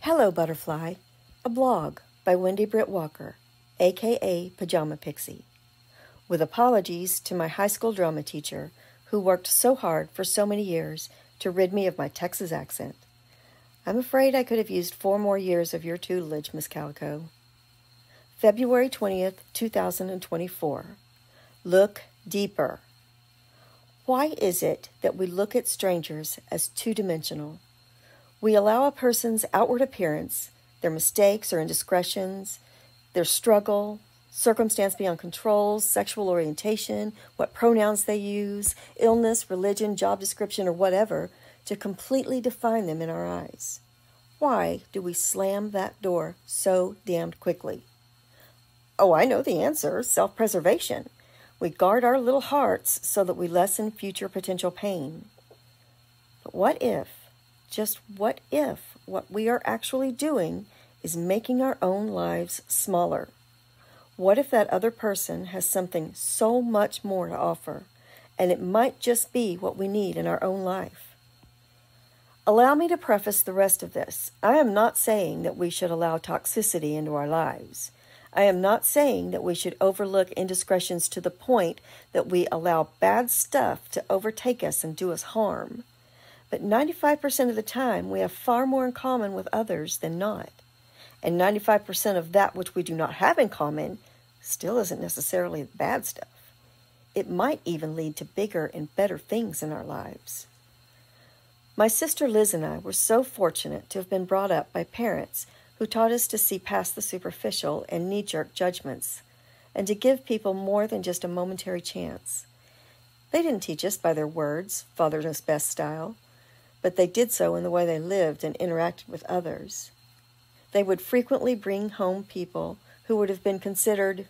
Hello, Butterfly, a blog by Wendy Britt Walker, aka Pajama Pixie. With apologies to my high school drama teacher who worked so hard for so many years to rid me of my Texas accent. I'm afraid I could have used 4 more years of your tutelage, Miss Calico. February 20th, 2024. Look deeper. Why is it that we look at strangers as two-dimensional? We allow a person's outward appearance, their mistakes or indiscretions, their struggle, circumstance beyond control, sexual orientation, what pronouns they use, illness, religion, job description, or whatever, to completely define them in our eyes. Why do we slam that door so damned quickly? Oh, I know the answer, self-preservation. We guard our little hearts so that we lessen future potential pain. But what if, just what if, what we are actually doing is making our own lives smaller? What if that other person has something so much more to offer, and it might just be what we need in our own life? Allow me to preface the rest of this. I am not saying that we should allow toxicity into our lives. I am not saying that we should overlook indiscretions to the point that we allow bad stuff to overtake us and do us harm. But 95% of the time, we have far more in common with others than not. And 95% of that which we do not have in common still isn't necessarily bad stuff. It might even lead to bigger and better things in our lives. My sister Liz and I were so fortunate to have been brought up by parents who taught us to see past the superficial and knee-jerk judgments, and to give people more than just a momentary chance. They didn't teach us by their words, Father knows best style, but they did so in the way they lived and interacted with others. They would frequently bring home people who would have been considered,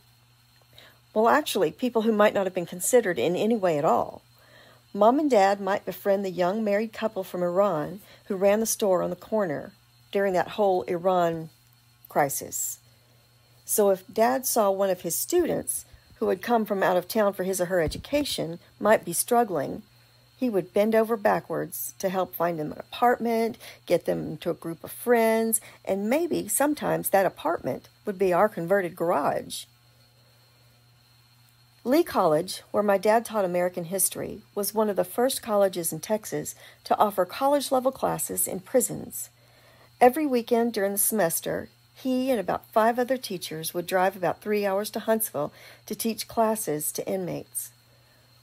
well, actually, people who might not have been considered in any way at all. Mom and Dad might befriend the young married couple from Iran who ran the store on the corner during that whole Iran crisis. So if Dad saw one of his students who had come from out of town for his or her education might be struggling, he would bend over backwards to help find them an apartment, get them into a group of friends, and maybe sometimes that apartment would be our converted garage. Lee College, where my dad taught American history, was one of the first colleges in Texas to offer college-level classes in prisons. Every weekend during the semester, he and about 5 other teachers would drive about 3 hours to Huntsville to teach classes to inmates.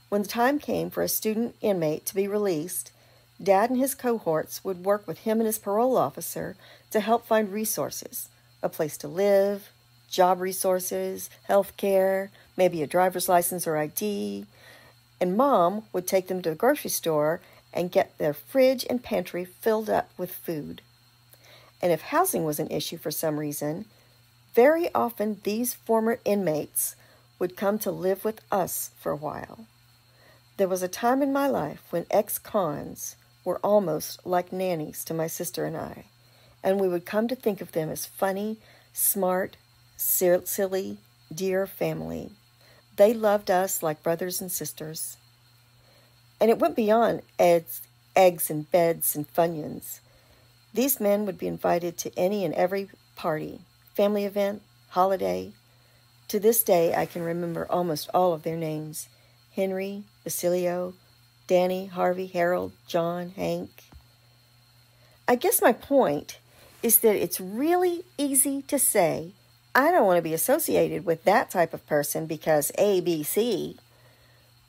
When the time came for a student inmate to be released, Dad and his cohorts would work with him and his parole officer to help find resources, a place to live, job resources, health care, maybe a driver's license or ID, and Mom would take them to the grocery store and get their fridge and pantry filled up with food. And if housing was an issue for some reason, very often these former inmates would come to live with us for a while. There was a time in my life when ex-cons were almost like nannies to my sister and I, and we would come to think of them as funny, smart, silly, dear family. They loved us like brothers and sisters. And it went beyond eggs and beds and Funyuns. These men would be invited to any and every party, family event, holiday. To this day, I can remember almost all of their names: Henry, Basilio, Danny, Harvey, Harold, John, Hank. I guess my point is that it's really easy to say, I don't want to be associated with that type of person because A, B, C.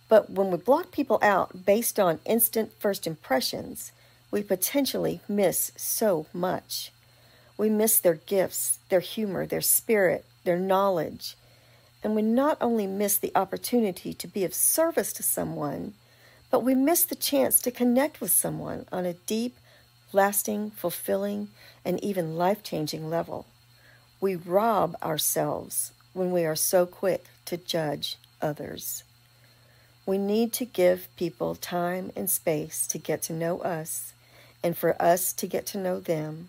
But when we block people out based on instant first impressions, we potentially miss so much. We miss their gifts, their humor, their spirit, their knowledge. And we not only miss the opportunity to be of service to someone, but we miss the chance to connect with someone on a deep, lasting, fulfilling, and even life-changing level. We rob ourselves when we are so quick to judge others. We need to give people time and space to get to know us, and for us to get to know them,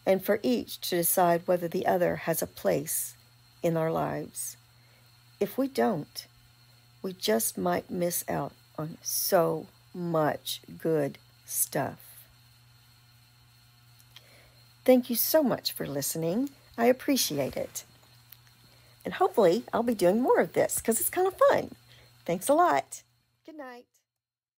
and for each to decide whether the other has a place in our lives. If we don't, we just might miss out on so much good stuff. Thank you so much for listening. I appreciate it. And hopefully I'll be doing more of this because it's kind of fun. Thanks a lot. Good night.